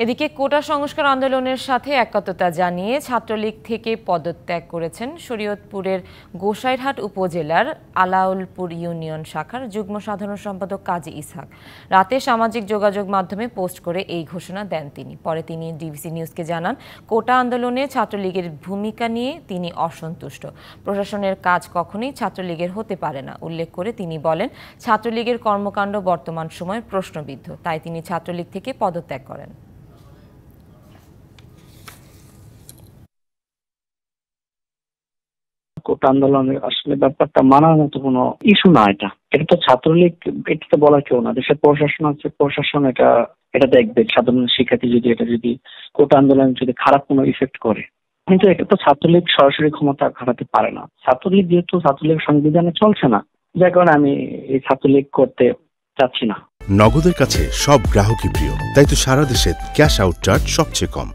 এদিকে কোটা সংস্কার আন্দোলনের সাথে একাত্মতা জানিয়ে ছাত্রলীগ থেকে পদত্যাগ করেছেন শরীয়তপুরের গোসাইরহাট উপজেলার আলাউলপুর ইউনিয়ন শাখার যুগ্ম সাধারণ সম্পাদক কাজী ইসহাক। রাতে সামাজিক যোগাযোগ মাধ্যমে পোস্ট করে এই ঘোষণা দেন তিনি। পরে তিনি ডিবিসি নিউজকে জানান, কোটা আন্দোলনে ছাত্রলীগের ভূমিকা নিয়ে তিনি অসন্তুষ্ট। প্রশাসনের কাজ কখনোই ছাত্রলীগের হতে পারে না উল্লেখ করে তিনি বলেন, ছাত্রলীগের কর্মকাণ্ড বর্তমান সময়ে প্রশ্নবিদ্ধ, তাই তিনি ছাত্রলীগ থেকে পদত্যাগ করেন। কোটা আন্দোলনের আসলে ব্যাপারটা মানার মতো কোনো ইস্যু না। এটা তো ছাত্রলীগ, এটা তো বলার কেউ না। দেশের প্রশাসন আছে, প্রশাসন এটা দেখবে। সাধারণ শিক্ষার্থী যদি কোটা আন্দোলন যদি খারাপ কোনো ইফেক্ট করে, কিন্তু এটা তো ছাত্রলীগ সরাসরি ক্ষমতা খাটাতে পারে না। ছাত্রলীগ যেহেতু ছাত্রলীগ সংবিধানে চলছে না, যার কারণে আমি এই ছাত্রলীগ করতে চাচ্ছি না। নগদের কাছে সব গ্রাহকই প্রিয়, তাই তো সারা দেশে ক্যাশ আউট চার্জ সবচেয়ে কম।